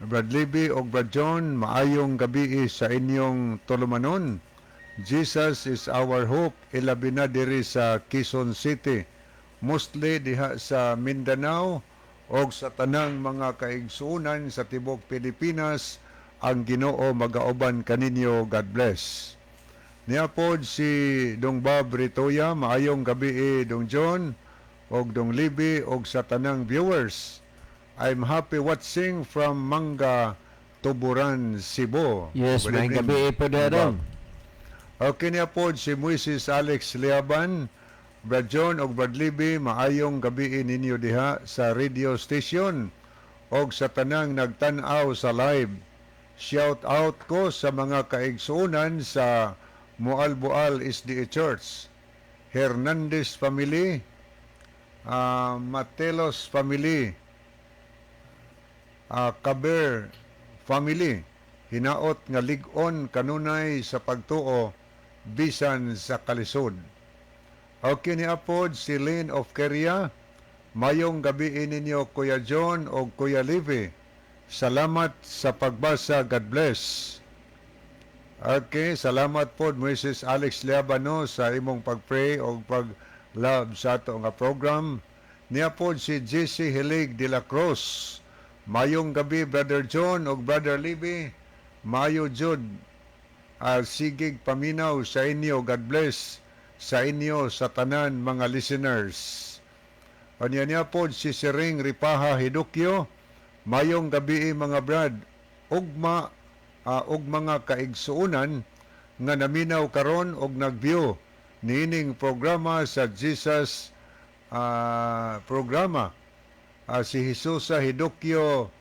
Brad Libby og Brad John, maayong gabi sa inyong tulumanon. Jesus is our hope, ilabi na diri sa Quezon City, mostly diha sa Mindanao og sa tanang mga kaigsuunan sa tibok Pilipinas. Ang Ginoo magauban kaninyo, God bless. Niya pod si Dong Bob Ritoya, maayong gabi Dong John og Dong Libby og sa tanang viewers. I'm happy watching from Manga, Tuburan, Cebu. Yes, Good may evening, gabi po Dong daron. Bob. Okay niya po si Moises Alex Liaban, Brad John og Brad Libby, maayong gabi ninyo diha sa radio station og sa tanang nagtan-aw sa live. Shout out ko sa mga kaigsuunan sa Mualbual SDA Church, Hernandez family, Matelos family, Caber family, hinaot nga lig-on kanunay sa pagtuo bisan sa kalisod. Okay ni apod si Lynn of Keria, mayong gabi ninyo Kuya John o Kuya Livy. Salamat sa pagbasa, God bless. Okay, salamat pod Mrs. Alex Liabano sa imong pagpray o pag-love sa ato nga program. Niya pod si JC Hilig de la Cruz, mayong gabi Brother John o Brother Libby. Mayo jud sigig paminaw sa inyo, God bless sa inyo sa tanan mga listeners. Anya niya pod si Sering Ripaha Hidukyo, mayong gabi mga brad, ugma og mga kaigsuunan nga naminaw karon og nagview niining programa sa Jesus programa. Si Jesus Hidukyo,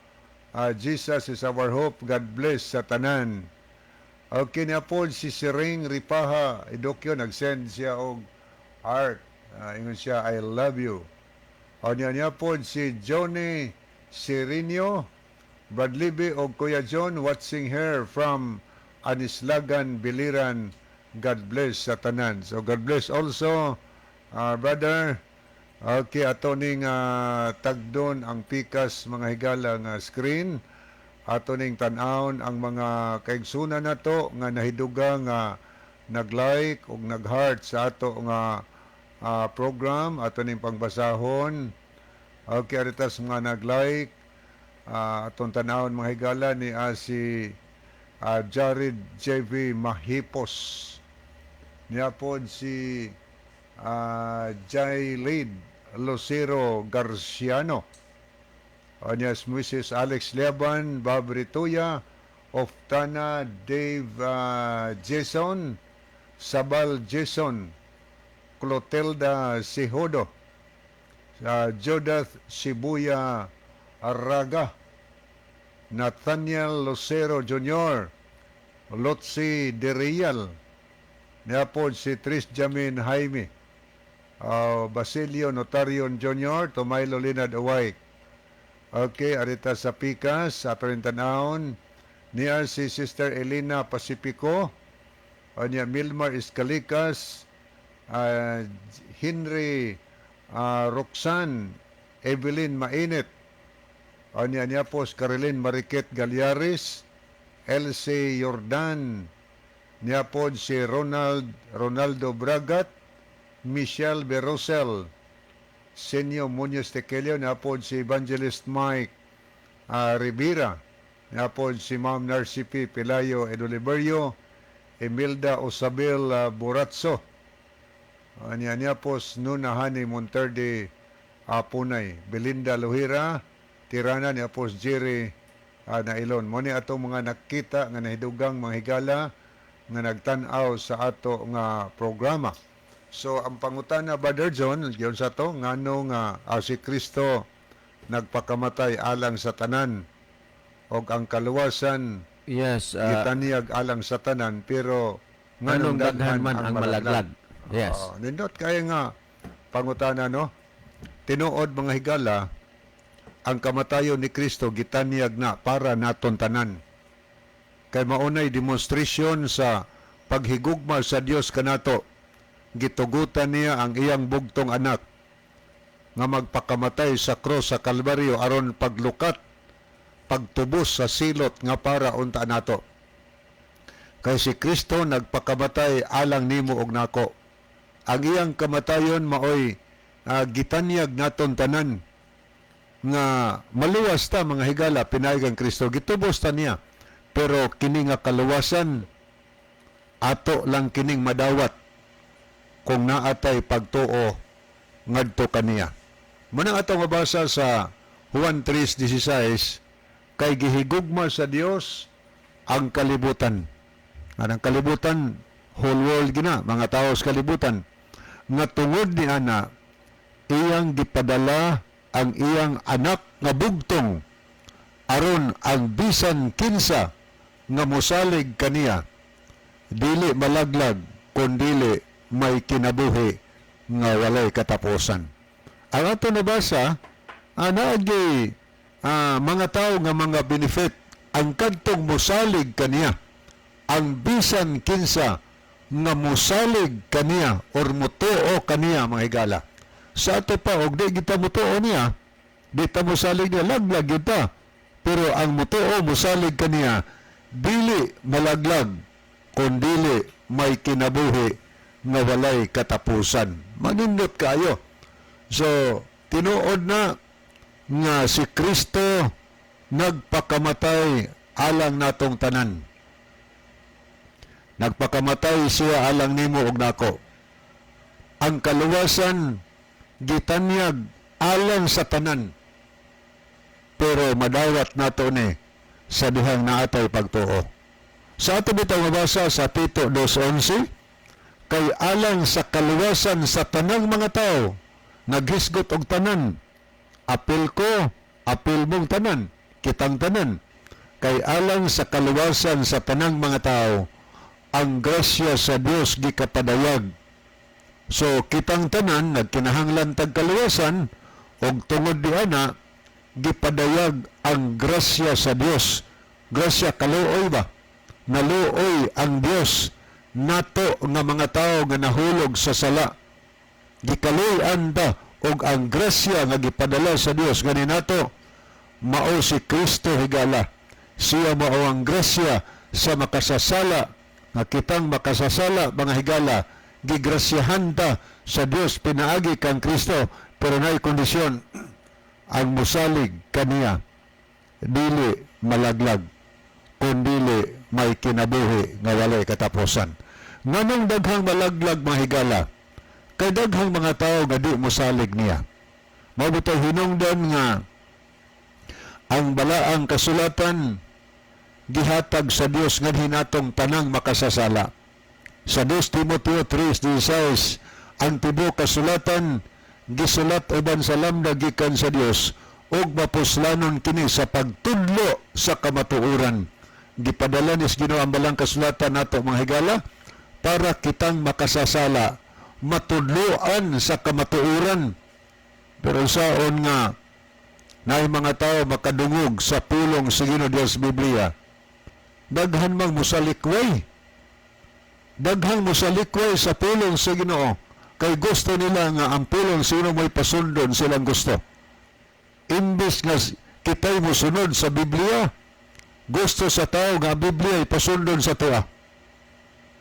Jesus is our hope, God bless sa tanan. Okay na po si Sering Ripaha Idokyo, nag-send siya og art. Ingon siya, I love you. O niya po si Johnny Sirinio, Brad Libby o Kuya John, watching her from Anislagan, Biliran. God bless sa tanan. So God bless also, brother. Okay, ato ning tagdon ang pikas mga higala nga screen. Ato ning tan-awon ang mga kaigsunan nato nga nahiduga nga nag-like ug nag-heart sa ato nga program. Ato ning pangbasahon. Okay, aritas mga nag-like. Atong tan-awon mga higala ni si Jared JV Mahipos. Niya pod si Jailid Lucero Garciano. Anyas Mrs. Alex Leban, Bob Rituya, Oftana Dave Jason, Sabal Jason, Clotilda Sihodo, Jodath Shibuya Arraga, Nathaniel Lucero Jr., Lotzi De Real, niapod si Tris Jamin Jaime, Basilio Notarion Jr., Tomaylo Linad Away. Okay, arita sa pikas, ato rin tanahon, niya si Sister Elena Pacifico, o niya Milmar Iscalikas, Henry Roxanne, Evelyn Mainit, o niya po Caroline Mariquet Galyaris, LC Jordan, niya po si Ronaldo Bragat, Michelle Berosel, Senyo Muñoz Tequilio, napod si Evangelist Mike Rivera, napod si Ma'am Narcy P. Pelayo Edoliverio, Emilda Osabel Boratso, niya po Nunahani Monterde Punay, Belinda Luhira, Tirana niya po Jerry nailon. Mo ni atong mga nakita nga nahidugang mga higala nga nagtan-aw sa ato nga programa. So ang pangutana, Brother John, yun sa to ngano nga si Kristo nagpakamatay alang sa tanan og ang kaluwasan Yes, gitanyag alang sa tanan, pero anong daghan man ang malaglag. Yes. Nindot kaya nga pangutana, no? Tinuod mga higala, ang kamatayon ni Kristo gitanyag na para naton tanan. Kay maunay demonstration sa paghigugma sa Dios kanato. Gitugutan niya ang iyang bugtong anak nga magpakamatay sa cross sa Kalbaryo aron paglukat, pagtubos sa silot nga para unta nato. Kay si Kristo nagpakamatay alang nimo og nako. Ang iyang kamatayon maoy gitanyag naton tanan nga maluwas ta mga higala pinaayang Kristo, gitubos ta niya. Pero kini nga kaluwasan ato lang kining madawat kung naatay pagtuo ngadto kaniya. Muna atong mabasa sa Juan 3:16, kay gihigugma sa Dios ang kalibutan. Ang kalibutan, whole world gina, mga tao sa kalibutan. Nga tungod ni ana, iyang gipadala ang iyang anak nga bugtong aron ang bisan kinsa nga mosalig kaniya dili malaglag kundili may kinabuhi nga walay katapusan. Ang ato nabasa, naagi mga tao nga mga benefit ang kadtong mosalig kaniya, ang bisan kinsa nga mosalig kaniya or mutuo kaniya mga higala. Sa ato pa og di kita mutuo niya, di ta mosalig niya, laglag kita. Pero ang mutuo mosalig kaniya dili malaglag kundili may kinabuhi nga walay katapusan. Manindot kayo. So, tinuod na nga si Kristo nagpakamatay alang natong tanan. Nagpakamatay siya alang nimo og nako. Ang kaluwasan gitanyag alang sa tanan. Pero madawat nato ni sa dihang naatay pagtuo. Sa ato bitang mabasa sa Tito 2:11, kay alang sa kaluwasan sa tanang mga tao, naghisgot og tanan. Apil ko, apil mong tanan, kitang tanan. Kay alang sa kaluwasan sa tanang mga tao, ang grasya sa Dios gikapadayag. So kitang tanan nagkinahanglan tag kaluwasan og tungod di ana gipadayag ang grasya sa Dios. Grasya kaluoy ba? Naluoy ang Dios nato nga mga tao nga nahulog sa sala. Gikaluy-an ta og ang grasya nga gipadala sa Dios gani nato mao si Kristo higala. Siya mao ang grasya sa makasasala nga kitang makasasala mga higala. Gigrasyahan ta sa Dios pinaagi kang Kristo, pero naay kondisyon ang musalig kaniya dili malaglag kundili may kinabuhi nga walay katapusan. Nganong daghang malaglag mga higala? Kay daghang mga tao nga di musalig niya. Mabutay hinungdan nga ang balaang kasulatan gihatag sa Dios nga hinatong tanang makasasala. Sa 2 Timoteo 3:16, ang tibuok kasulatan gisulat uban sa lamda gikan sa Dios ug mapuslanon kini sa pagtudlo sa kamatuoran. Gipadala ni Ginoo ang balang kasulatan nato mga higala para kitang makasasala, matudloan sa kamatuoran. Pero saon nga naay mga tao makadungog sa pulong sa Ginoo Dios Biblia, daghan mang musalikway. Daghang musalikway sa pulong sa Ginoo kay gusto nila nga ang pulong sa Ginoo may pasundon silang gusto. Imbis nga kita'y musunod sa Biblia, gusto sa tao nga Biblia ay pasundon sa tuwa.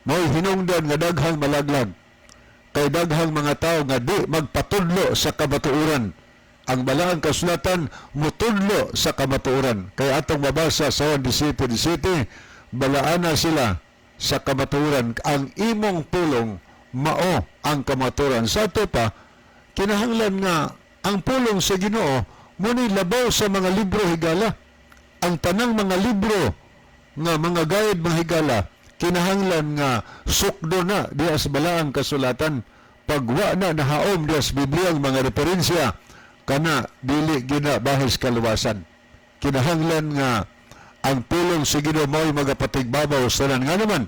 May hinungdan nga daghang malaglag kay daghang mga tao nga di magpatudlo sa kamatuoran. Ang balaang kasulatan mutudlo sa kamatuoran. Kay atong mabasa sa Juan 17:17, balaana sila sa kamatuoran. Ang imong pulong mao ang kamatuoran. Sa ato pa, kinahanglan nga ang pulong sa Ginoo muni labaw sa mga libro higala. ang tanang mga libro nga mga gayud mga higala kinahanglan nga sukdo na diha sa balaang kasulatan, pagwa na nahaom diha sa Biblia ang mga referensya kana dili gina bahis kaluwasan. Kinahanglan nga ang pulong sa Ginoo mao'y magapatigbabaw sa tanan. Nga naman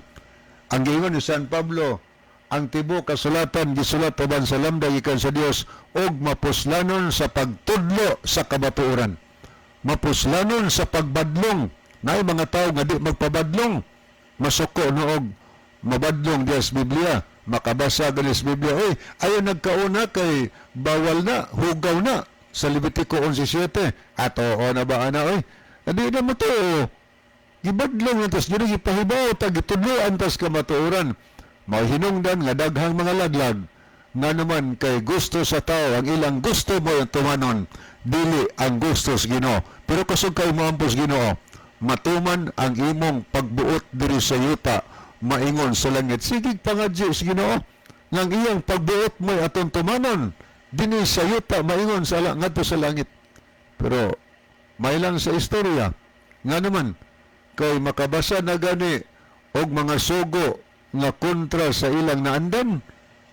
ang giingon ni San Pablo, ang tibuok kasulatan gisulat uban sa lamda gikan sa Dios og mapuslanon sa pagtudlo sa kamatuoran, mapuslanon sa pagbadlong. Naay mga tawo nga di magpabadlong, masuko noog mabadlong diya sa Biblia, makabasa ganis sa Biblia, oy ayo nagkauna kay bawal na, hugaw na sa Levitico 11:7. At oo na ba ana oy? Adi na mo to. Gibadlong antas dili gipahibaw ta gitudloan tas kamatuoran. Mao hinungdan nga daghang mga laglag nga naman kay gusto sa tao, ang ilang gusto mo yung tumanon, dili ang gusto sa Ginoo. Pero kasug kay mo ampos Ginoo, matuman ang imong pagbuot diri sa yuta, maingon sa langit. Sige pangadyo sa Ginoo, nang iyang pagbuot mo aton tumanon dinhi sa yuta, maingon sa ngadto sa langit. Pero may lang sa istorya nga naman kay makabasa na gani og mga sugo nga kontra sa ilang naandan,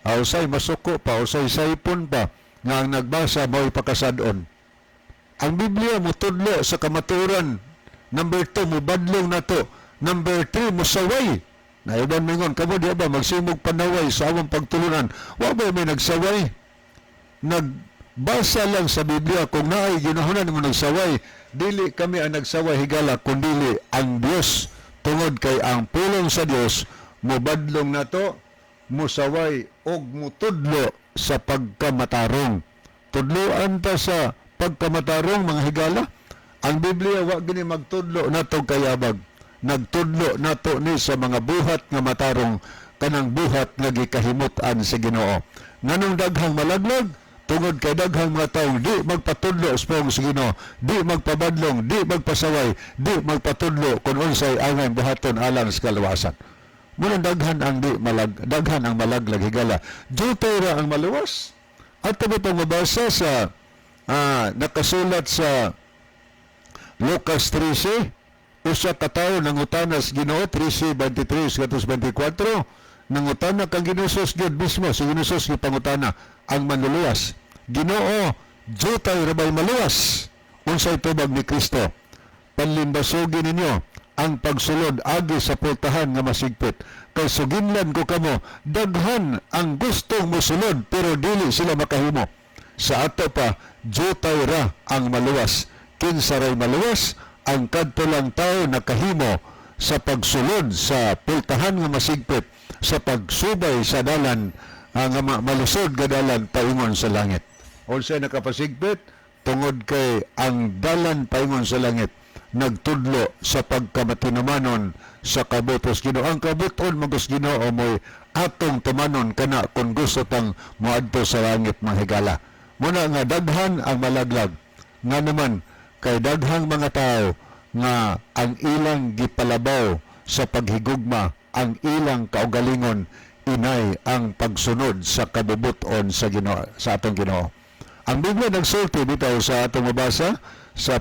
usay masuko pa, usay saipon pa, nga ang nagbasa mo'y pakasad-on. Ang Biblia mo tudlo sa kamaturan. Number 2, mo badlong na to. Number 3, mo saway. Na iban mingon, kamo di ba magsimog panaway sa among pagtulunan? Wa ba may nagsaway? Nagbasa lang sa Biblia kung naay ginahunan mo nagsaway. Dili kami ang nagsaway higala, kundili ang Dios. Tungod kay ang pulong sa Dios, mubadlong na to, musaway og mutudlo sa pagkamatarong. Tudloan ta sa pagkamatarong mga higala. Ang Biblia wa gini magtudlo nato kayabag. Nagtudlo nato ni sa mga buhat nga matarong, kanang buhat nga gikahimutan sa Ginoo. Nganong daghang malaglag tungod kay daghang mga taong di magpatudlo sa pulong sa Ginoo, di magpabadlong, di magpasaway, di magpatudlo kun unsay angay buhaton alang sa kaluwasan. Muna daghan ang daghan ang malaglag higala. Dutay ra ang maluwas. At tabutang mabasa sa nakasulat sa Lucas 13, usa ka tawo nangutanas Ginoo 13:23-24, nangutana kang Ginoo Gid mismo, si Ginoo ni pangutana ang manluluwas. Ginoo, dutay ra bay maluwas. Unsay tubag ni Kristo? Panlimbasugin ninyo ang pagsulod agi sa pultahan nga masigpit. Kay suginlan ko kamo, daghan ang gustong mosulod pero dili sila makahimo. Sa ato pa, jutay ra ang maluwas. Kinsa ray maluwas? Ang kadto lang tao nakahimo sa pagsulod sa pultahan nga masigpit, sa pagsubay sa dalan nga malusod nga dalan paingon sa langit. Unsay nakapasigpit? Tungod kay ang dalan paingon sa langit nagtudlo sa pagkamatinumanon sa kabutos Ginoo. Ang kabuton magos Ginoo mo'y atong tumanon kana kung gusto tang moadto sa langit mga higala. Muna nga daghan ang malaglag. Nga naman kay daghang mga tao nga ang ilang gipalabaw sa paghigugma, ang ilang kaugalingon inay ang pagsunod sa kabubuton sa Ginoo, sa atong Ginoo. Ang Biblia nagsulti bitaw sa atong mabasa sa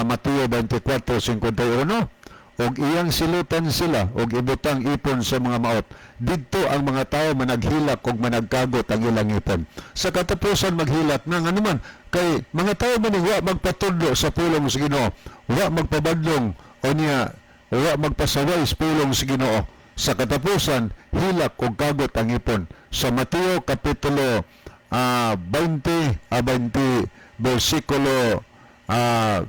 Mateo 24:51, og iyang silutan sila og ibutang ipon sa mga maot. Didto ang mga tao managhilak og managkagot ang ilang ipon. Sa katapusan maghilak na nga naman kay mga tao man wa magpatudlo sa pulong sa Ginoo, wa magpabadlong o niya wa magpasaway sa pulong sa Ginoo. Sa katapusan hilak og kagot ang ipon. Sa Mateo kapitulo 20 versikulo 8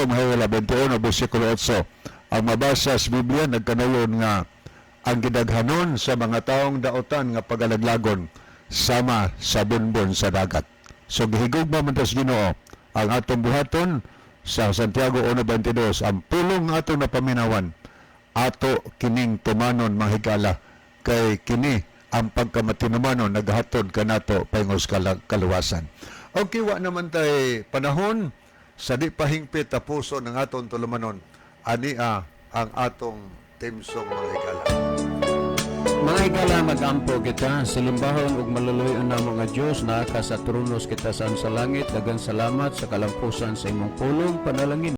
mahawala 21 versikulo 8 ang mabasa sa Biblia nagkanayon nga ang gidaghanon sa mga taong daotan nga pagalaglagon sama sa bunbon sa dagat. So gihigugma man tas Ginoo ang atong buhaton sa Santiago 1:22, ang pulong nga atong napaminawan ato kining tumanon mga higala, kay kini ang pagkamatinumanon naghatod kanato paingos kaluwasan. Okay, wa naman tay panahon sa di pahingpit na puso ng aton tulumanon. Ania ang atong timsong mga higala. Mga higala, mag-ampo kita, silumbahon ug maluluyon na mga Diyos na ka sa tronos kita sa langit. Dagang salamat sa kalampusan sa imong pulong panalangin.